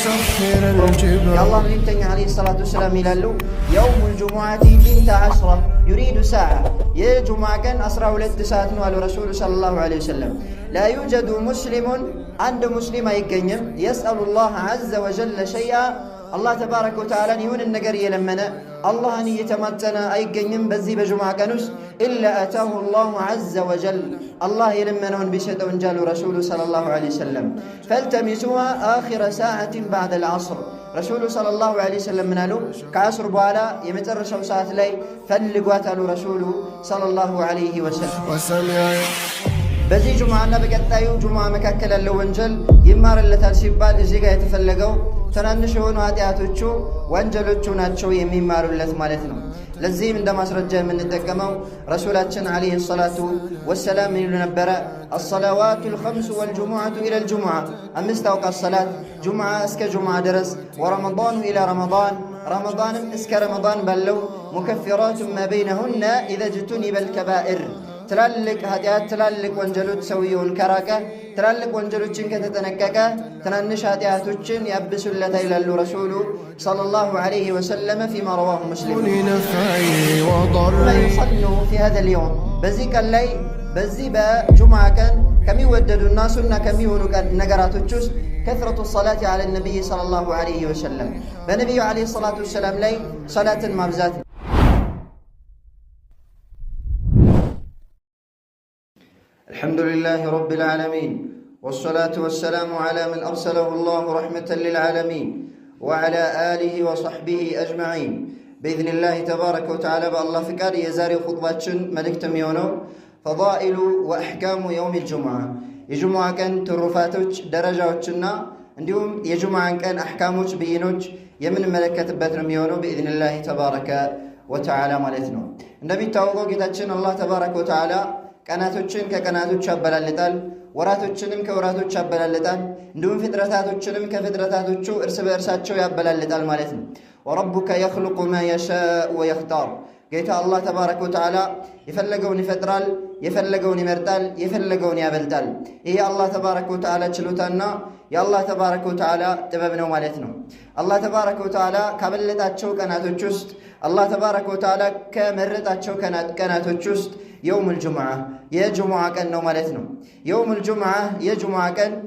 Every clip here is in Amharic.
وسخر الجبال يا الله ملكتني عليه الصلاة والسلام يلالو يوم الجمعة بنت 10 يريد ساعة يا جمعة كان أسرع ولد ساعة على رسول صلى الله عليه وسلم لا يوجد مسلم عند مسلم يقنم يسأل الله عز وجل شيئا الله تبارك وتعالى يون النجر يلمنا الله أن يتمتنا أي قنم بزي بجمعة كانوس إلا أتاه الله عز وجل الله يلمنون بشد ونجال رسول صلى الله عليه وسلم فالتمسوها آخر ساعة بعد العصر رسول صلى الله عليه وسلم منالو كعصر بوالا يمتر ساعة لي فلقوات رسول صلى الله عليه وسلم بزي جمعة بقطايو جمعة مكاكل اللونجل يمار اللتال سيبال إزيقا يتفلقو ትናንሽ የሆኑ ኃጢአቶቹ ወንጀሎቹ ናቸው የሚማሩለት ማለት ነው። ለዚህም እንደ ማስረጃ የምንጠቀመው ረሱላችን አለይሂ ሰላቱ ወሰላም ይሉ ነበረ الصلوات الخمس والجمعة إلى الجمعة أمست أوقات الصلاة جمعة اسك جمعة درس ورمضان إلى رمضان رمضان اسك رمضان بلو مكفرات ما بينهن إذا اجتنب الكبائر ትላልቅ ኃጢአት ትላልቅ ወንጀሎች ሰውየውን ከራቀ ትላልቅ ወንጀሎችን ከተጠነቀቀ ትናንሽ ኃጢአቶችን ያብሱለታል ይላሉ ረሱሉ ሰለላሁ ዐለይሂ ወሰለም فيما رواه مسلم يصلوا في هذا اليوم በዚህ ቀን ላይ በዚህ በጁምዓ ቀን ከሚወደዱና ሱና ከሚሆኑ ነገራቶች ውስጥ كثرة الصلاة على النبي صلى الله عليه وسلم በነብዩ عليه الصلاة والسلام ላይ ሰላትን ማብዛት الحمد لله رب العالمين والصلاة والسلام على من أرسله الله رحمة للعالمين وعلى آله وصحبه أجمعين بإذن الله تبارك وتعالى بالله فكار يزاري خطباتشن ملك تميونو فضائل وأحكام يوم الجمعة الجمعة كان ترفاتوش درجاتشنا عندهم يجمعة كان أحكاموش بينوش يمن ملكة باترميونو بإذن الله تبارك وتعالى مالتنا النبي تعوضو كتاتشن الله تبارك وتعالى ቀናቶችን ከቀናቶች ያበላልጣል ወራቶችንም ከወራቶች ያበላልጣል እንዲሁም ፍጥረታቶችንም ከፍጥረታቶቹ እርስ በእርሳቸው ያበላልጣል ማለት ነው ወረቡከ يخلق ما يشاء ويختار ጌታ አላህ ተባረከ ወተዓላ የፈለገውን ይፈጥራል የፈለገውን ይመርጣል የፈለገውን ያበልጣል ይሄ አላህ ተባረከ ወተዓላ ችሎታና የአላህ ተባረከ ወተዓላ ጥበብ ነው ማለት ነው አላህ ተባረከ ወተዓላ ካበለጣቸው ቀናቶች ውስጥ አላህ ተባረከ ወተዓላ ከመረጣቸው ቀናቶች ውስጥ يوم الجمعة يا جمعة كان نو مالتنا يوم الجمعة يا جمعة كان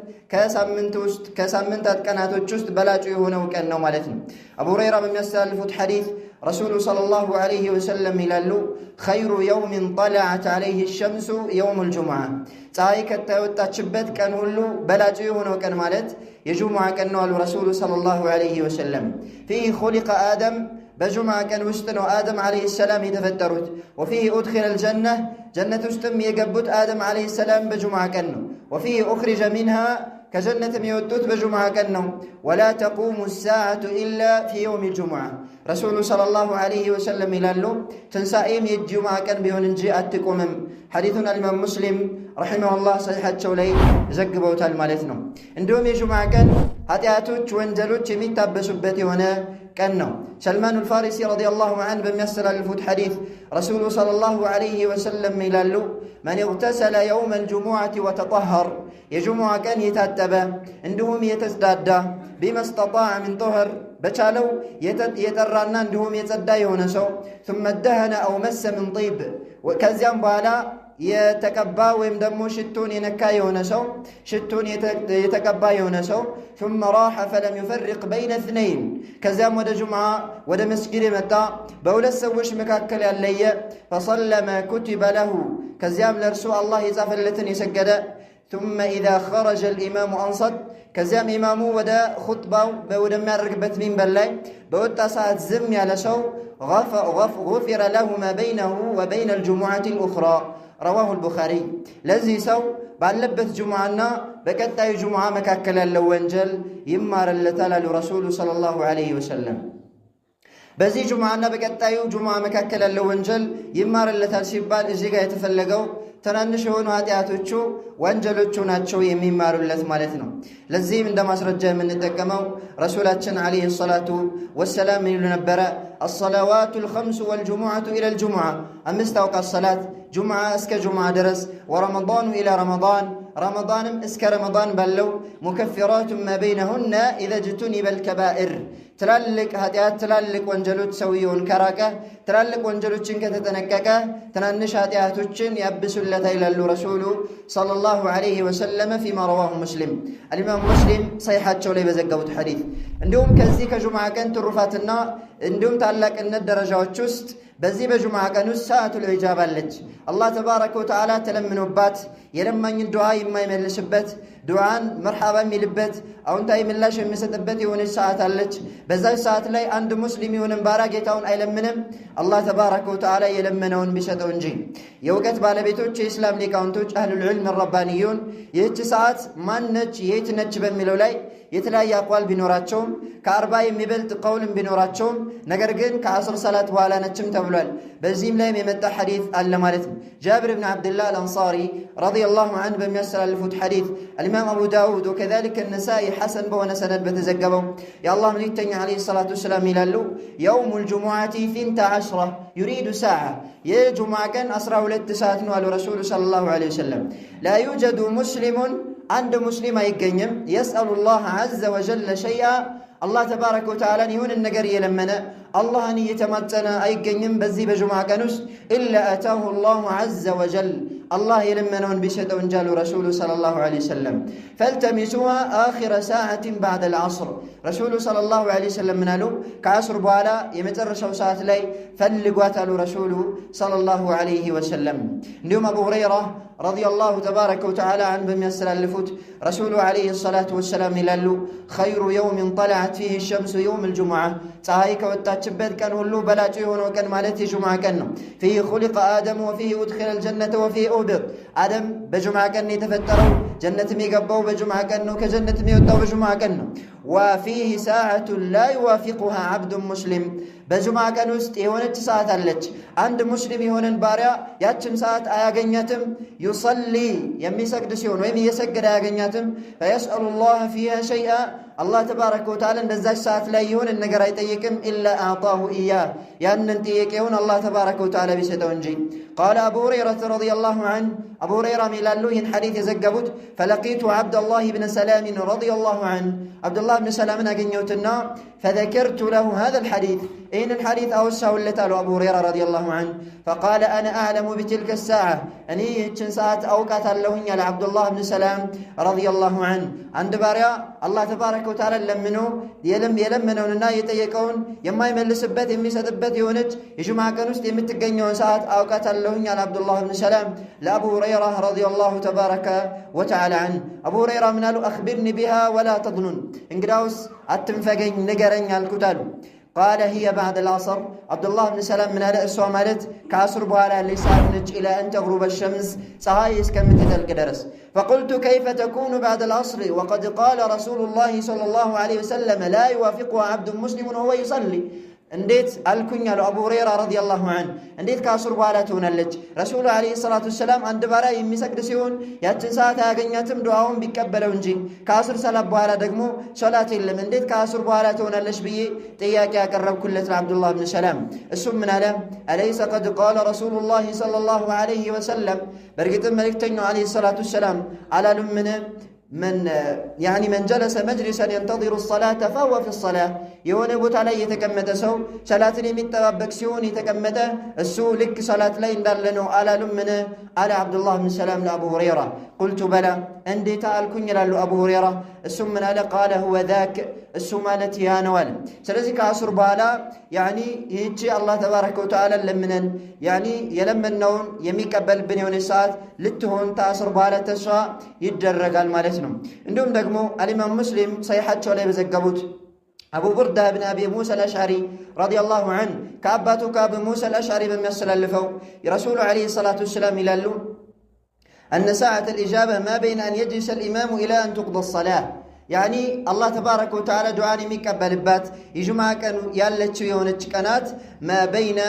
كسامنتات كانت تشست بلاجي هنا وكان نو مالتنا أبو هريرة من يستألف حديث رسول صلى الله عليه وسلم يلالو خير يوم طلعت عليه الشمس يوم الجمعة تايك التشبت كان هلو بلاجي هنا وكان مالت يا جمعة كان نو الرسول صلى الله عليه وسلم فيه خلق آدم بجمعة كان وستن وآدم عليه السلام يتفترت وفيه أدخل الجنة جنة وستم يقبت آدم عليه السلام بجمعة كانه وفيه أخرج منها كجنة ميوتوت بجمعة كانه ولا تقوم الساعة إلا في يوم الجمعة رسول صلى الله عليه وسلم يلالو تنسائم الجمعة كان بيوننجي أتكمم حديثنا الإمام مسلم رحمه الله صحيحة شولي زقبوت المالتنا عندهم يجمعة كان هاتياتوش وانجلوش يميتابسوا هنا كأنه سلمان الفارسي رضي الله عنه بميسر الفوت حديث رسول صلى الله عليه وسلم ميلالو من اغتسل يوم الجمعة وتطهر يجمع كان يتاتبا عندهم يتزدادا بما استطاع من طهر بچالو يترانا عندهم يتزدا يونسو ثم ادهن أو مس من طيب وكزيان بالا يتكبا ويم دمو شتون ينكا يونسو شتون يتكبا يونسو ثم راح فلم يفرق بين اثنين كزام ود جمعة ود مسجد متى بولا سوش مكاكل اللي فصلى ما كتب له كزام لرسول الله يزافلتن يسجد ثم إذا خرج الإمام أنصت كزام إمامه ودا خطبة بودا ما ركبت من بلاي بودا ساعة زم على شو غفر له ما بينه وبين الجمعة الأخرى رواه البخاري لذي سو ባለበት ጁምዓና በቀጣዩ ጁምዓ መካከል ያለው ወንጀል ይማረለታል አሉ ረሱሉ ሰለላሁ ዐለይሂ ወሰለም በዚህ ጁምዓና በቀጣዩ ጁምዓ መካከል ያለው ወንጀል ይማረለታል ሲባል እዚህ ጋር የተፈለገው ትናንሽ የሆኑ ኃጢአቶቹ ወንጀሎቹ ናቸው የሚማሩለት ማለት ነው ለዚህም እንደ ማስረጃ የምንጠቀመው ረሱላችን አለይሂ ሰላቱ ወሰላም ይሉ ነበረ الصلوات الخمس والجمعة إلى الجمعة أمست أوقات الصلاة جمعة اسك جمعة درس ورمضان إلى رمضان ረመዳንም እስከ ረመዳን ባለው ሙከፊራቱን ማ በይነሁነ ኢዘ ጅቱኒበል ከባኢር ትላልቅ ኃጢአት ትላልቅ ወንጀሎች ሰውየውን ከራቀ ትላልቅ ወንጀሎችን ከተጠነቀቀ ትናንሽ ኃጢአቶችን ያብሱለታል ይላሉ ረሱሉ ሰለላሁ ዐለይሂ ወሰለም ፊማ ረዋሁ ሙስሊም አልኢማም ሙስሊም ሰሒሓቸው ላይ በዘገቡት ሐዲስ። እንዲሁም ከዚህ ከጁምዓ ቀን ትሩፋትና እንዲሁም ታላቅነት ደረጃዎች ውስጥ በዚህ በጁምዓ ቀን ውስጥ ሰዓቱል ኢጃባ አለች። አላህ ተባረከ ወተዓላ ተለምኖባት የለማኝን ዱዓ የማይመልስበት ዱዓን መርሐባ የሚልበት አዎንታዊ ምላሽ የሚሰጥበት የሆነች ሰዓት አለች። በዛች ሰዓት ላይ አንድ ሙስሊም የሆነን ባሪያ ጌታውን አይለምንም አላህ ተባረከ ወተዓላ የለመነውን ቢሰጠው እንጂ። የእውቀት ባለቤቶች የኢስላም ሊቃውንቶች አህሉል ዒልም ረባንዩን ይህች ሰዓት ማነች የት ነች በሚለው ላይ የተለያየ አቋል ቢኖራቸውም ከ40 የሚበልጥ ቀውልም ቢኖራቸውም ነገር ግን ከአስር ሰላት በኋላ ነችም ተብሏል። በዚህም ላይም የመጣ ሐዲስ አለ ማለት ነው። ጃብር ብን ዓብድላህ አልአንሳሪ ረዲየላሁ ዐንሁ በሚያስተላልፉት ሐዲስ አልኢማም አቡ ዳውድ ወከዛሊከ ነሳኢ ሐሰን በሆነ ሰነድ በተዘገበው የአላህ መልእክተኛ ዐለይሂ ሰላቱ ወሰላም ይላሉ የውሙል ጁሙዓቲ ፊንተ ዐሽራ ዩሪዱ ሰዓ የጁሙዓ ቀን 12 ሰዓት ነው አሉ ረሱሉ ሰለላሁ ዐለይሂ ወሰለም። ላ ዩጀዱ ሙስሊሙን አንድ ሙስሊም አይገኝም የስአሉላህ ዐዘ ወጀለ ሸይአ አላህ ተባረከ ወተዓላን የሆነን ነገር እየለመነ አላህን እየተማጸነ አይገኝም በዚህ በጁምዓ ቀን ውስጥ ኢላ አታሁ ላሁ ዐዘ ወጀል አላህ የለመነውን ቢሰጠው እንጂ አሉ ረሱሉ ሰለላሁ ዐለይሂ ወሰለም። ፈልተሚሱሃ አኺረ ሰዓትን ባዕደል ዐስር ረሱሉ ሰለላሁ ዐለይሂ ወሰለም ምን አሉ? ከዐስር በኋላ የመጨረሻው ሰዓት ላይ ፈልጓት አሉ ረሱሉ ሰለላሁ ዐለይሂ ወሰለም። እንዲሁም አቡ ሁረይራ ረዲየላሁ ተባረከ ወተዓላ ዐንሁ በሚያስተላልፉት ረሱሉ ዐለይሂ ሰላቱ ወሰላም ይላሉ ኸይሩ የውሚን ጠለዐት ፊህ ሸምሱ የውሙል ጁሙዓ ፀሐይ ከወጣችበት ቀን ሁሉ በላጩ የሆነው ቀን ማለት የጁምዓ ቀን ነው። ፊህ ኹሊቀ አደም ወፊህ ኡድኺለል ጀነተ ወፊህ ኡብር አደም በጁምዓ ቀን የተፈጠረው ጀነትም የገባው በጁምዓ ቀን ነው፣ ከጀነትም የወጣው በጁምዓ ቀን ነው። ወፊህ ሰዓቱን ላ ዩዋፊቁሃ ዐብዱን ሙስሊም በጁምዓ ቀን ውስጥ የሆነች ሰዓት አለች አንድ ሙስሊም የሆነን ባሪያ ያችን ሰዓት አያገኛትም ዩሰሊ የሚሰግድ ሲሆን ወይም እየሰገደ አያገኛትም ፈየስአሉላህ ፊሃ ሸይአ አላህ ተባረከ ወተዓላ እንደዛች ሰዓት ላይ የሆነን ነገር አይጠይቅም ኢላ አዕጣሁ ኢያህ ያንን ጥያቄውን አላህ ተባረከ ወተዓላ ቢሰጠው እንጂ። ቃለ አቡ ሁረይረተ ረዲየላሁ ዐንሁ አቡ ሁረይራ ይላሉ ይህን ሐዲስ የዘገቡት ፈለቂቱ ዐብደላህ ብነ ሰላምን ረዲየላሁ ዐንሁ አብዱላህ ብን ሰላምን አገኘሁትና ፈዘከርቱ ለሁ ሃዘል ሐዲስ ይህንን ሐዲስ አወሳሁለት አሉ አቡ ሁረይራ ረዲየላሁ ዐንሁ። ፈቃለ አነ አዕለሙ ቢትልከ ሰዓ እኔ ይህችን ሰዓት አውቃታለሁኝ አለ አብዱላህ ብን ሰላም ረዲየላሁ ዐንሁ። አንድ ባሪያ አላህ ተባረከ ወተዓላ ለምኖ የለመነውንና የጠየቀውን የማይመልስበት የሚሰጥበት የሆነች የጁምዓ ቀን ውስጥ የምትገኘውን ሰዓት አውቃታለሁኝ አለ አብዱላህ ብን ሰላም ለአቡ ሁረይራ ረዲየላሁ ተባረከ ወተዓላ ዐንሁ። አቡ ሁረይራ ምን አሉ? አኽቢርኒ ቢሃ ወላ ተظኑን እንግዳውስ አትንፈገኝ ንገረኝ አልኩት አሉ። ቃለ ሂየ ባዕደል ዐስር አብዱላህ ብን ሰላም ምን አለ? እሷ ማለት ከዐስር በኋላ ያለች ሰዓት ነች ኢላ አን ተግሩበ ሸምስ ፀሐይ እስከምትጠልቅ ድረስ። ፈቁልቱ ከይፈ ተኩኑ ባዕደል ዐስር ወቀድ ቃለ ረሱሉላሂ ሰለላሁ ዐለይሂ ወሰለም ላ ዩዋፊቁሃ ዐብዱን ሙስሊሙን ወሁወ ዩሰሊ እንዴት አልኩኝ አሉ አቡ ሁረይራ ረዲየላሁ ዐንሁ። እንዴት ከዐስር በኋላ ትሆናለች? ረሱሉ ዐለይሂ ሰላቱ ወሰላም አንድ ባሪያ የሚሰግድ ሲሆን ያችን ሰዓት አያገኛትም ዱዓውን ቢቀበለው እንጂ ከዐስር ሰላት በኋላ ደግሞ ሶላት የለም። እንዴት ከዐስር በኋላ ትሆናለች ብዬ ጥያቄ ያቀረብኩለት ለአብዱላህ ብን ሰላም። እሱም ምን አለ? አለይሰ ቀድ ቃለ ረሱሉላሂ ሰለላሁ ዐለይሂ ወሰለም በእርግጥም መልእክተኛው ዐለይሂ ሰላቱ ወሰላም አላሉምን? መን ጀለሰ መጅሊሰን የንተዚሩ ሰላተ ፈሁወ ፊ ሰላህ የሆነ ቦታ ላይ የተቀመጠ ሰው ሰላትን የሚጠባበቅ ሲሆን የተቀመጠ እሱ ልክ ሰላት ላይ እንዳለ ነው አላሉምን? አለ አብዱላህ ብን ሰላም ለአቡ ሁረይራ። ቁልቱ በላ እንዴታ አልኩኝ ይላሉ አቡ ሁረይራ። እሱም ምን አለ? ቃለ ሁወ ዛክ እሱ ማለት ያ ነው አለ። ስለዚህ ከዐስር በኋላ ይህቺ አላህ ተባረከ ወተዓላ ለምነን የለመነውን የሚቀበልብን የሆነ ሰዓት ልትሆን ከዐስር በኋላ ተስፋ ይደረጋል ማለት ነው። እንዲሁም ደግሞ አልኢማም ሙስሊም ሰሒሓቸው ላይ በዘገቡት አቡ ቡርዳ ብን አቢ ሙሳ አልአሽዓሪ ረዲየላሁ ዐንሁ ከአባቱ ከአቡ ሙሳ አልአሽዓሪ በሚያስተላልፈው የረሱሉ ዐለይሂ ሰላቱ ወሰላም ይላሉ አነ ሰዓተ አልኢጃባ ማ በይነ አን የጅሊሰ አልኢማሙ ኢላ አን ቱቅዳ ሰላህ አላህ ተባረከ ወተዓላ ዱዓን የሚቀበልባት የጁምዓ ቀን ያለችው የሆነች ቀናት ማ በይነ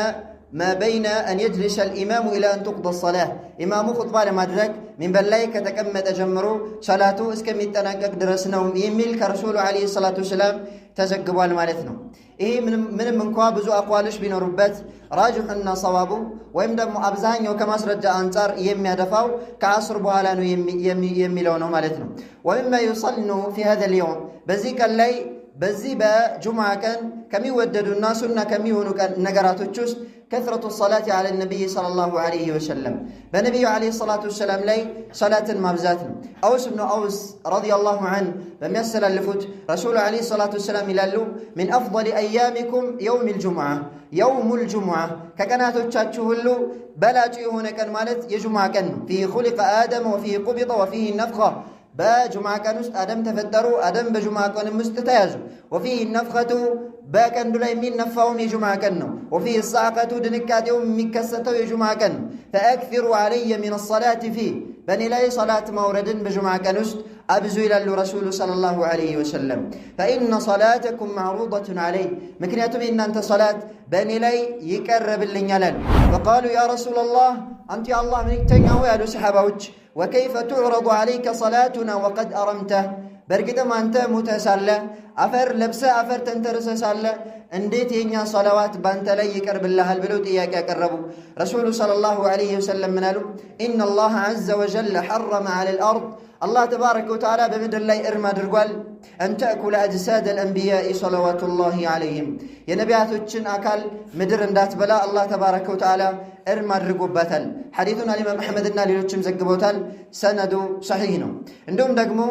ما بين أن يجلس الإمام إلى أن تقضى الصلاة إمام خطبة لمدرك من بلاي كتكمة تجمرو صلاته اسكم يتناقق درسناهم يميل كرسول عليه الصلاة والسلام تزقبوا المالتنا إيه من منكوا بزو أقوالش بين ربات راجحنا صوابه ويمدم أبزانيو كما سرجع أنصار يمي دفاو كعصر بوالانو يمي لونه مالتنا ومما يصلنوا في هذا اليوم بزيك اللي بزي بجمعة كم يوددوا الناس كم يهونوا نقراتوش كثرة الصلاة على النبي صلى الله عليه وسلم بنبي عليه الصلاة والسلام لي صلاة مبزاتنا أوس بن أوس رضي الله عنه بميسر اللفوت رسول عليه الصلاة والسلام يلالو من أفضل أيامكم يوم الجمعة ككناتو تشاتشوه اللو بلاجي هنا كان مالت يجمعة كان فيه خلق آدم وفيه قبض وفيه النفخة بجمعة كانوس آدم تفتروا آدم بجمعة كان مستتازوا وفيه النفخة باكن دولي من نفاهم يجمع كنو وفيه الصعقة دنكاتهم مكستو يجمع كنو فأكثروا علي من الصلاة فيه بني لاي صلاة مورد بجمع كنوس أبزو إلى الرسول صلى الله عليه وسلم فإن صلاتكم معروضة عليه مكنياتهم إن أنت صلاة بني لاي يكرب اللي فقالوا يا رسول الله أنت يا الله منك تنعوا يا صحابوش وكيف تعرض عليك صلاتنا وقد أرمته برقد ما أنت متسالة أفر لبسة أفر تنترسسالة انديت ينيا صلوات بانت لي يكرب الله البلوت إياك أكربو رسول صلى الله عليه وسلم منالو إن الله عز وجل حرم على الأرض الله تبارك وتعالى بمدر الله إرما درقوال أن تأكل أجساد الأنبياء صلوات الله عليهم يا نبيات وچن أكل مدر اندات بلا الله تبارك وتعالى إرما درقوباتل حديثنا الإمام أحمد النالي لوچم زقبوتال سند صحيحنا عندهم دقمو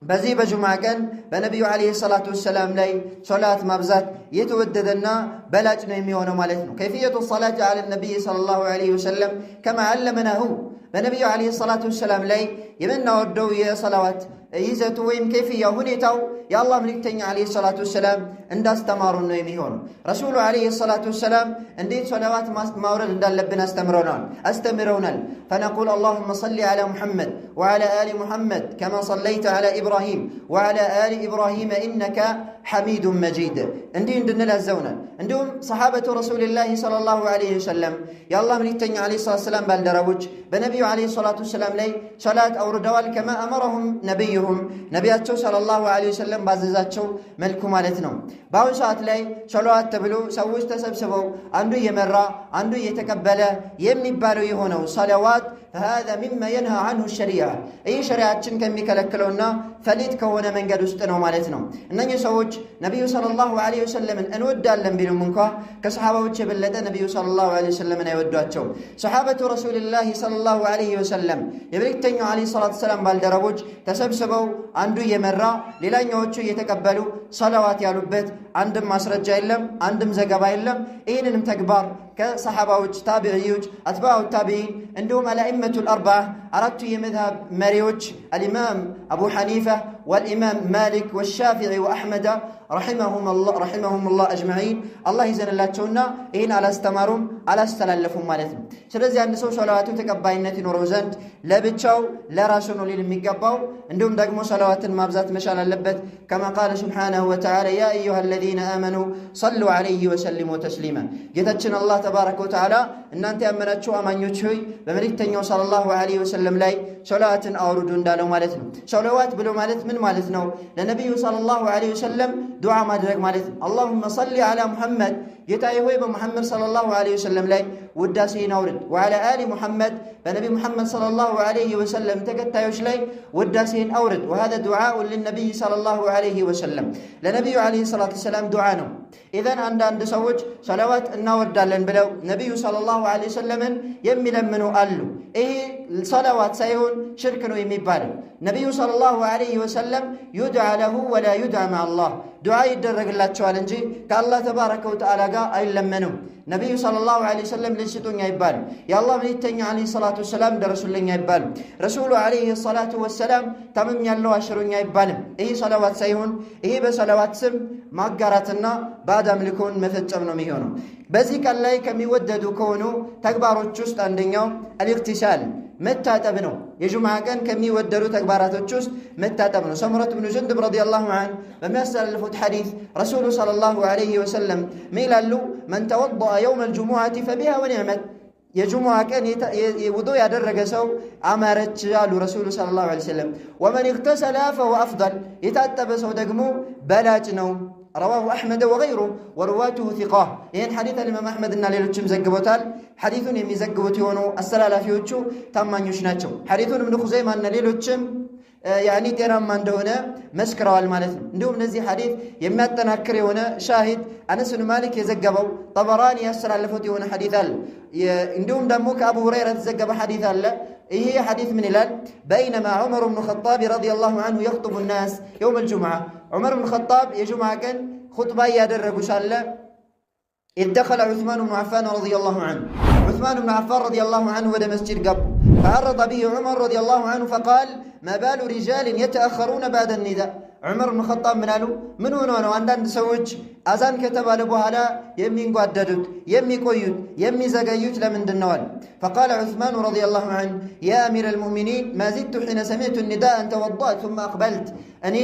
بزي بجمعة كان بنبي عليه الصلاة والسلام لي صلاة مبزات يتوددنا بلاجنا يميونه مالتنا كيفية الصلاة على النبي صلى الله عليه وسلم كما علمنا هو بنبي عليه الصلاة والسلام لي يمنا ودوية صلوات يزت ويم كيفية هنيتاو يا الله ملكتني عليه الصلاة والسلام عند استمارون يميون رسول عليه الصلاة والسلام عندي صلوات ما ورد عند لبنا استمرونا فنقول اللهم صل على محمد وعلى آل محمد كما صليت على إبراهيم وعلى آل إبراهيم إنك حميد مجيد عندنا لازونا عندهم صحابة رسول الله صلى الله عليه وسلم يا الله ملكتني عليه الصلاة والسلام بالدروج بنبي عليه الصلاة والسلام لي صلاة أو ردوال كما أمرهم نبياتشو صلى الله عليه وسلم بعززاتشو ملكو مالتنا باون ساعت لي صلوات تبلو سووش تسبسبو عنده يمرا عنده يتكبلا يمبالو يهونو صلوات فهذا مما ينهى عنه الشريعة أي شريعة كم يكلكلونا فليت كونا من قد استنوا مالتنا إنني سووش نبي صلى الله عليه وسلم أن ودى اللهم بينو منكوا كصحابة وتشبلدا نبي صلى الله عليه وسلم أن يودواتشو صحابة رسول الله صلى الله عليه وسلم يبريكتنيو عليه الصلاة والسلام بالدربوج تسبسبوا عنده يمرا للان يوچو يتكبلو صلوات يالوبت عندم مسرجا يلم عندم زغبا يلم إيننم تكبار كصحابة تابعيوج أتباع التابعين عندهم الأئمة الأربعة أردت يمذهب مريوج الإمام أبو حنيفة والإمام مالك والشافعي وأحمد رحمهم الله أجمعين الله يزن الله تشونا إن على استمرهم على استلالفهم مالتهم سلزي أن نسو صلواتو تقباينة نوروزند لبتشاو لا راسونو للمقباو عندهم دقمو صلوات مابزات مشال اللبت كما قال سبحانه وتعالى يا أيها الذين آمنوا صلوا عليه وسلموا تسليما جتتشن الله تبارك وتعالى إن أنت أمنتشو أمان يتشوي بمريكتنيو صلى الله عليه وسلم لاي صلوات أوردون دالو مالتهم صلوات بلو مالت من مالتنا لنبي صلى الله عليه وسلم دعاء مدرك مالتنا اللهم صل على محمد جتاي هو بمحمد صلى الله عليه وسلم لاي وداسين أورد وعلى آل محمد فنبي محمد صلى الله عليه وسلم تكتايوش لاي وداسين أورد وهذا دعاء للنبي صلى الله عليه وسلم لنبي عليه الصلاة والسلام دعانا إذن عند سوج صلوات النورد لن بلو نبي صلى الله عليه وسلم يمي لمنو قالوا إيه الصلوات سيهون شركنو يمي بالو نبي صلى الله عليه وسلم يدعى له ولا يدعى مع الله دعاء يدرق الله تشوالنجي كالله تبارك وتعالى أي لمنو نبي صلى الله عليه وسلم لنشتون يبال يا الله من يتنى عليه الصلاة والسلام درسول لن يبال رسول عليه الصلاة والسلام تمام يالله أشرون يبال إيه صلوات سيهون إيه بصلوات سم مقاراتنا بعد أملكون مفتشمنا ميهونو بذيك الله كم يوددو كونو تكبارو تشست عندنا الاغتسال መታጠብ ነው። የጁምዓ ቀን ከሚወደዱ ተግባራቶች ውስጥ መታጠብ ነው። ሰምረት ብኑ ጁንዱብ ረዲየላሁ ዐንሁ በሚያስተላልፉት ሐዲስ ረሱሉ ሰለላሁ ዐለይሂ ወሰለም ምን ይላሉ? መን ተወደአ የውመል ጁሙዓቲ ፈቢሃ ወኒዕመት፣ የጁሙዓ ቀን ውዱእ ያደረገ ሰው አማረች አሉ ረሱሉ ሰለላሁ ዐለይሂ ወሰለም። ወመን እግተሰለ ፈሁወ አፍደል፣ የታጠበ ሰው ደግሞ በላጭ ነው። ረዋሁ አሕመድ ወገይሩ ወሩዋቱሁ ሲቃህ። ይህን ሐዲት አልኢማም አሕመድና ሌሎችም ዘግቦታል። ሐዲቱን የሚዘግቡት የሆኑ አስተላላፊዎቹ ታማኞች ናቸው። ሐዲቱን እብኑ ኹዘይማና ሌሎችም ጤናማ እንደሆነ መስክረዋል ማለት ነው። እንዲሁም እነዚህ ሐዲት የሚያጠናክር የሆነ ሻሂድ አነስ ብን ማሊክ የዘገበው ጠበራኒ ያስተላለፉት የሆነ ሐዲት አለ። እንዲሁም ደግሞ ከአቡ ሁረይራ የተዘገበ ሐዲት አለ። ይሄ ሐዲት ምን ይላል? በይነማ ዑመር ብኑ ኸጣብ ረዲየላሁ ዐንሁ የኽጡቡ ናስ የውመል ጁምዓ፣ ዑመር ብኑ ኸጣብ የጁምዓ ቀን ኹጥባ እያደረጉ ሳለ ኢዝ ደኸለ ዑስማን ብኑ ዓፋን ረዲየላሁ ዐንሁ፣ ዑስማን ብኑ ዓፋን ረዲየላሁ ዐንሁ ወደ መስጂድ ገቡ። ፈዐረض ቢሂ ዑመር ረዲየላሁ ዐንሁ ፈቃል ማ ባሉ ሪጃልን የተአኸሩነ ባዕደ ኒዳእ። ዑመር ብኑ ኸጣብ ምን አሉ? ምን ሆኖ ነው አንዳንድ ሰዎች አዛን ከተባለ በኋላ የሚንጓደዱት፣ የሚቆዩት፣ የሚዘገዩት ለምንድን ነው አለ። ፈቃለ ዑስማኑ ረዲየላሁ ዐንሁ ያ አሚረል ሙእሚኒን ማ ዚድቱ ሒነ ሰሚዕቱ ኒዳእ አን ተወደእቱ ሱመ አቅበልት። እኔ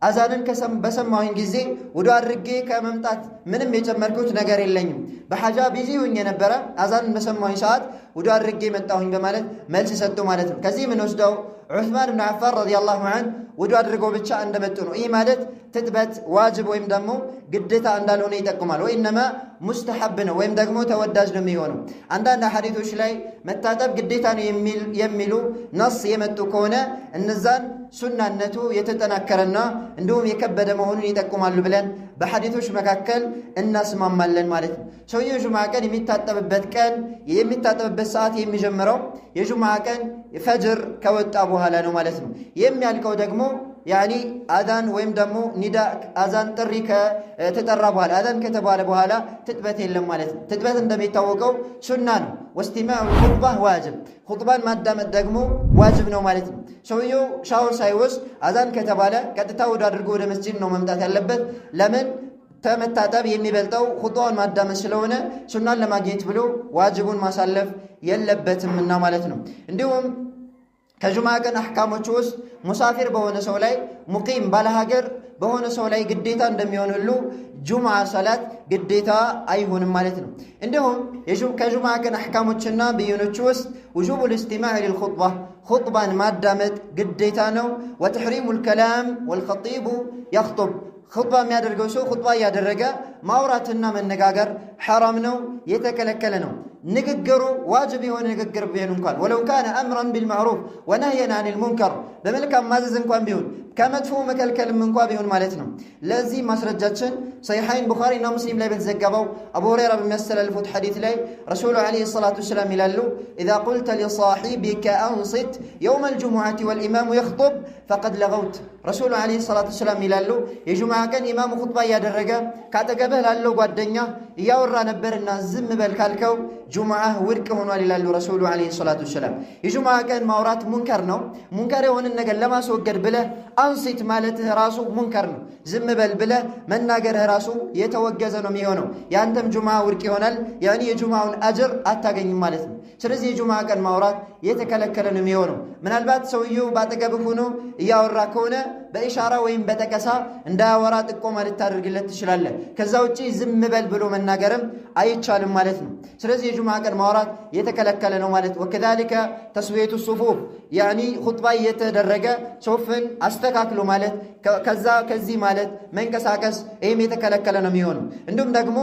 አዛንን በሰማሁኝ ጊዜ ውዱ አድርጌ ከመምጣት ምንም የጨመርኩት ነገር የለኝም። በሐጃ ቢዚ ሁኝ የነበረ አዛንን በሰማሁኝ ሰዓት ውዱ አድርጌ መጣሁኝ በማለት መልስ ሰጡ ማለት ነው። ከዚህ ምን ወስደው ዑስማን ብን ዓፋን ረዲየላሁ ዐንሁ ውዱ አድርገው ብቻ እንደመጡ ነው። ይህ ማለት ትጥበት ዋጅብ ወይም ደግሞ ግዴታ እንዳልሆነ ይጠቁማል። ወኢነማ ሙስተሐብ ነው ወይም ደግሞ ተወዳጅ ነው የሚሆነው። አንዳንድ ሐዲቶች ላይ መታጠብ ግዴታ ነው የሚሉ ነስ የመጡ ከሆነ እነዛን ሱናነቱ የተጠናከረና እንዲሁም የከበደ መሆኑን ይጠቁማሉ ብለን በሐዲቶች መካከል እናስማማለን ማለት ነው። ሰውየው ጁምዓ ቀን የሚታጠብበት ሰዓት የሚጀምረው የጁምዓ ቀን ፈጅር ከወጣ በኋላ ነው ማለት ነው። የሚያልቀው ደግሞ አዛን ወይም ደግሞ ኒዳ አዛን ጥሪ ከተጠራ በኋላ አዛን ከተባለ በኋላ ትጥበት የለም ማለት ነው። ትጥበት እንደሚታወቀው ሱና ነው። ወስቲማዑ ኹጥባ ዋጅብ፣ ኹጥባን ማዳመጥ ደግሞ ዋጅብ ነው ማለት ነው። ሰውየው ሻወር ሳይወስድ አዛን ከተባለ ቀጥታ ውዱ አድርጎ ወደ መስጂድ ነው መምጣት ያለበት። ለምን? ተመታጠብ የሚበልጠው ኹጥባውን ማዳመጥ ስለሆነ ሱናን ለማግኘት ብሎ ዋጅቡን ማሳለፍ የለበትምና ማለት ነው። እንዲሁም ከጁምዓ ቀን አሕካሞች ውስጥ ሙሳፊር በሆነ ሰው ላይ ሙቂም ባለሀገር በሆነ ሰው ላይ ግዴታ እንደሚሆን ሁሉ ጁምዓ ሰላት ግዴታ አይሆንም ማለት ነው። እንዲሁም ከጁምዓ ቀን አሕካሞችና ብይኖች ውስጥ ውጁቡል ኢስቲማዕ ሊልኹጥባ፣ ኹጥባን ማዳመጥ ግዴታ ነው። ወተሕሪሙል ከላም ወልኸጢቡ የኽጡብ፣ ኹጥባ የሚያደርገው ሰው ኹጥባ እያደረገ ማውራትና መነጋገር ሐራም ነው፣ የተከለከለ ነው። ንግግሩ ዋጅብ የሆነ ንግግር ቢሆን እንኳን ወለው ካነ አምረን ቢልማዕሩፍ ወነህየን አኒል ሙንከር፣ በመልካም ማዘዝ እንኳን ቢሆን ከመጥፎ መከልከልም እንኳ ቢሆን ማለት ነው። ለዚህ ማስረጃችን ሰሒሐይን ቡኻሪና ሙስሊም ላይ በተዘገበው አቡ ሁረይራ በሚያስተላልፉት ሐዲት ላይ ረሱሉ ዓለይሂ ሰላቱ ወሰላም ይላሉ ኢዛ ቁልተ ሊሳሒቢከ አንሲት የውመል ጁሙዓቲ ወልኢማሙ የኽጡብ ፈቀድ ለገውት። ረሱሉ ዓለይሂ ሰላቱ ወሰላም ይላሉ የጁምዓ ቀን ኢማሙ ኹጥባ እያደረገ ካጠገብህ ላለው ጓደኛ እያወራ ነበርና ዝም በል ካልከው ጁምዓህ ውድቅ ሆኗል ይላሉ ረሱሉ ዓለይሂ ሰላቱ ወሰላም። የጁምዓ ቀን ማውራት ሙንከር ነው። ሙንከር የሆንን ነገር ለማስወገድ ብለህ አንሲት ማለትህ ራሱ ሙንከር ነው። ዝም በል ብለህ መናገርህ ራሱ የተወገዘ ነው የሚሆነው። ያንተም ጁምዓ ውድቅ ይሆናል። የጁምዓውን አጅር አታገኝም ማለት ነው። ስለዚህ የጁምዓ ቀን ማውራት የተከለከለ ነው የሚሆነው። ምናልባት ሰውየው ባጠገብህ ሆኖ እያወራ ከሆነ በኢሻራ ወይም በጠቀሳ እንዳያወራ ጥቆማ ልታደርግለት ትችላለህ። ከዛ ውጪ ዝም በል ብሎ መናገርም አይቻልም ማለት ነው። ስለዚህ የጁምዓ ቀን ማውራት የተከለከለ ነው ማለት። ወከዛሊከ ተስዊየቱ ሱፉፍ ኹጥባ እየተደረገ ሶፍን አስተካክሎ ማለት ከዚህ ማለት መንቀሳቀስ፣ ይህም የተከለከለ ነው የሚሆነው። እንዲሁም ደግሞ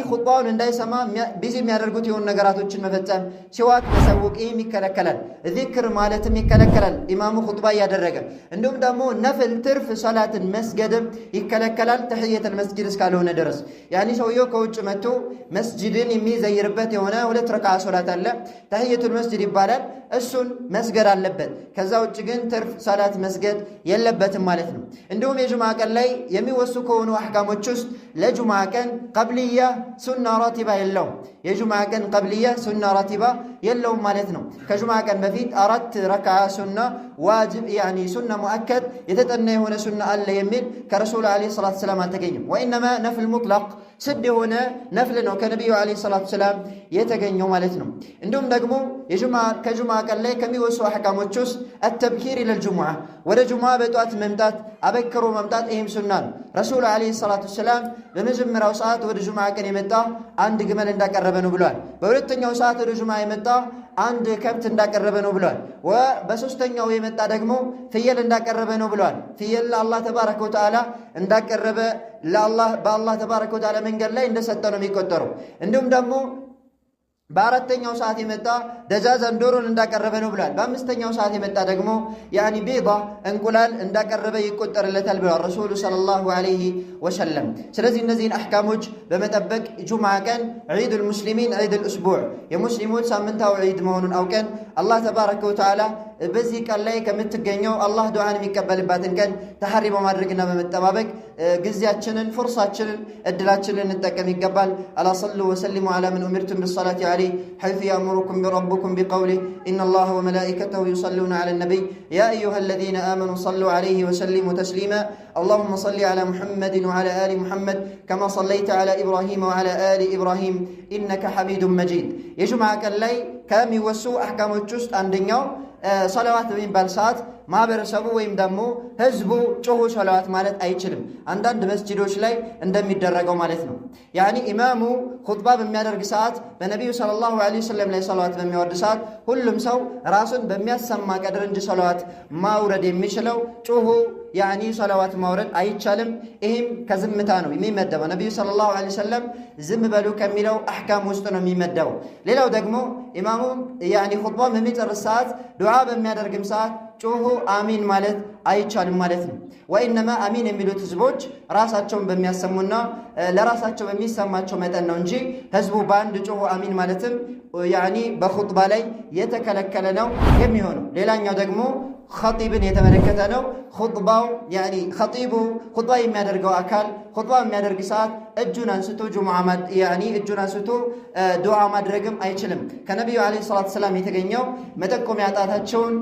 ኹጥባውን እንዳይሰማ ቢዚ የሚያደርጉት የሆኑ ነገራቶችን መፈጸም፣ ሲዋክ መሰውቅ፣ ይህም ይከለከላል። ዚክር ማለትም ይከለከላል ኢማሙ ኹጥባ እያደረገ። እንዲሁም ደግሞ ነፍል ትርፍ ሰላትን መስገድም ይከለከላል ተሕየተል መስጂድ እስካልሆነ ድረስ። ሰውየው ከውጭ መጥቶ መስጂድን የሚዘይርበት የሆነ 2 ረክዓ ሶላት አለ፣ ተሕየቱል መስጂድ ይባላል። እሱን መስገድ አለበት። ከዛ ውጭ ግን ትርፍ ሰላት መስገድ የለበትም ማለት ነው። እንዲሁም የጁምዓ ቀን ላይ የሚወሱ ከሆኑ አሕካሞች ውስጥ ለጁምዓ ቀን ቀብልያ ሱና ራቲባ የለውም። የጁምዓ ቀን ቀብልያ ሱና ራቲባ የለውም ማለት ነው። ከጁምዓ ቀን በፊት 4 ረክዓ ሱና ዋጅብ ያኒ ሱና ሙአከድ የተጠና የሆነ ሱና አለ የሚል ከረሱል አለይሂ ሰላቱ ሰላም አልተገኘም። ወኢነማ ነፍል ሙጥለቅ ስድ የሆነ ነፍል ነው ከነቢዩ አለይሂ ሰላቱ ሰላም የተገኘው ማለት ነው። እንዲሁም ደግሞ ከጁምዓ ቀን ላይ ከሚወሱ አሕካሞች ውስጥ አተብኪር ኢለል ጁምዓ ወደ ጁምዓ በጧት መምጣት አበክሮ መምጣት ይህም ሱና ነው። ረሱል አለይሂ ሰላቱ ሰላም በመጀመሪያው ሰዓት ወደ ጁምዓ ቀን የመጣ አንድ ግመል እንዳቀረበ ነው ብሏል። በሁለተኛው ሰዓት ወደ ጁምዓ የመጣ አንድ ከብት እንዳቀረበ ነው ብሏል። በሶስተኛው የመጣ ደግሞ ፍየል እንዳቀረበ ነው ብሏል። ፍየል ለአላህ ተባረከ ወተዓላ እንዳቀረበ በአላህ ተባረከ ወተዓላ መንገድ ላይ እንደሰጠ ነው የሚቆጠረው። እንዲሁም ደግሞ በአራተኛው ሰዓት የመጣ ደጃዛን ዶሮን እንዳቀረበ ነው ብሏል። በአምስተኛው ሰዓት የመጣ ደግሞ ያኒ ቤዳ እንቁላል እንዳቀረበ ይቆጠርለታል ብሏል ረሱሉ ሰለላሁ ዐለይሂ ወሰለም። ስለዚህ እነዚህን አሕካሞች በመጠበቅ ጁምዓ ቀን ዒዱል ሙስሊሚን ዒዱል እስቡዕ የሙስሊሞች ሳምንታዊ ዒድ መሆኑን አውቀን አላህ ተባረከ ወተዓላ በዚህ ቀን ላይ ከምትገኘው አላህ ዱዓን የሚቀበልባትን ቀን ተሐሪ በማድረግና በመጠባበቅ ጊዜያችንን ፍርሳችንን እድላችንን እንጠቀም ይገባል። አላ ሰሉ ወሰሊሙ ዐላ መን ኡሚርቱም ቢሰላቲ ዐለይሂ ሐይሱ ያእሙሩኩም ረቡኩም ቢቀውሊሂ ኢነላሀ ወመላኢከተሁ ዩሰሉነ ዐለን ነቢይ ያ አዩሀለዚነ አመኑ ሰሉ ዐለይሂ ወሰሊሙ ተስሊማ اللهم صل على محمد وعلى آل محمد كما صليت على إبراهيم وعلى آل إبراهيم إنك حميد مجيد يجمع كاللي كام يوسو أحكام الجست عندنا صلوات በሚባል ሰዓት ማህበረሰቡ ወይም ደግሞ ህዝቡ ጮሁ ሰላዋት ማለት አይችልም። አንዳንድ መስጂዶች ላይ እንደሚደረገው ማለት ነው። ያኒ ኢማሙ ኹጥባ በሚያደርግ ሰዓት በነቢዩ ሰለላሁ ዐለይሂ ወሰለም ላይ ሰላዋት በሚያወርድ ሰዓት ሁሉም ሰው ራሱን በሚያሰማ ቀድር እንጂ ሰላዋት ማውረድ የሚችለው ጮሁ ያኒ ሰላዋት ማውረድ አይቻልም። ይህም ከዝምታ ነው የሚመደበው። ነቢዩ ሰለላሁ ዐለይሂ ወሰለም ዝም በሉ ከሚለው አሕካም ውስጥ ነው የሚመደበው። ሌላው ደግሞ ኢማሙ ያኒ ኹጥባ በሚጨርስ ሰዓት ዱዓ በሚያደርግም ሰዓት ጮሁ አሚን ማለት አይቻልም ማለት ነው። ወኢነማ አሚን የሚሉት ህዝቦች ራሳቸውን በሚያሰሙና ለራሳቸው በሚሰማቸው መጠን ነው እንጂ ህዝቡ በአንድ ጮሁ አሚን ማለትም ያኒ በኹጥባ ላይ የተከለከለ ነው የሚሆነው። ሌላኛው ደግሞ ኸጢብን የተመለከተ ነው። ኹጥባው ያኒ ኸጢቡ ኹጥባ የሚያደርገው አካል ኹጥባ የሚያደርግ ሰዓት እጁን አንስቶ እጁን አንስቶ ዱዓ ማድረግም አይችልም። ከነቢዩ ዓለይሂ ሰላቱ ሰላም የተገኘው መጠቆሚያ ጣታቸውን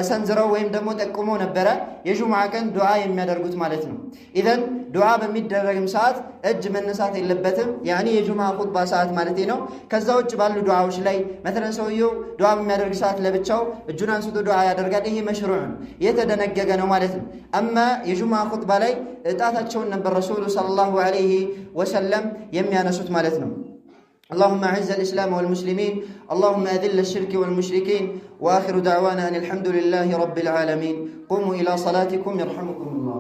ሰንዝረው ወይም ደግሞ ጠቁመው ነበረ የጁምዓ ቀን ዱዓ የሚያደርጉት ማለት ነው። ኢዘን ዱዓ በሚደረግም ሰዓት እጅ መነሳት የለበትም። ያኒ የጁምዓ ኹጥባ ሰዓት ማለት ነው። ከዛ ውጭ ባሉ ዱዓዎች ላይ መተለን ሰውየው ዱዓ በሚያደርግ ሰዓት ለብቻው እጁን አንስቶ ዱዓ ያደርጋል። ይሄ መሽሩዕ የተደነገገ ነው ማለት ነው። አማ የጁምዓ ኹጥባ ላይ ጣታቸውን ነበር ረሱሉ ሰለላሁ ዐለይሂ ወሰለም የሚያነሱት ማለት ነው። اللهم أعز الإسلام والمسلمين اللهم أذل الشرك والمشركين وآخر دعوانا أن الحمد لله رب العالمين قوموا إلى صلاتكم يرحمكم الله.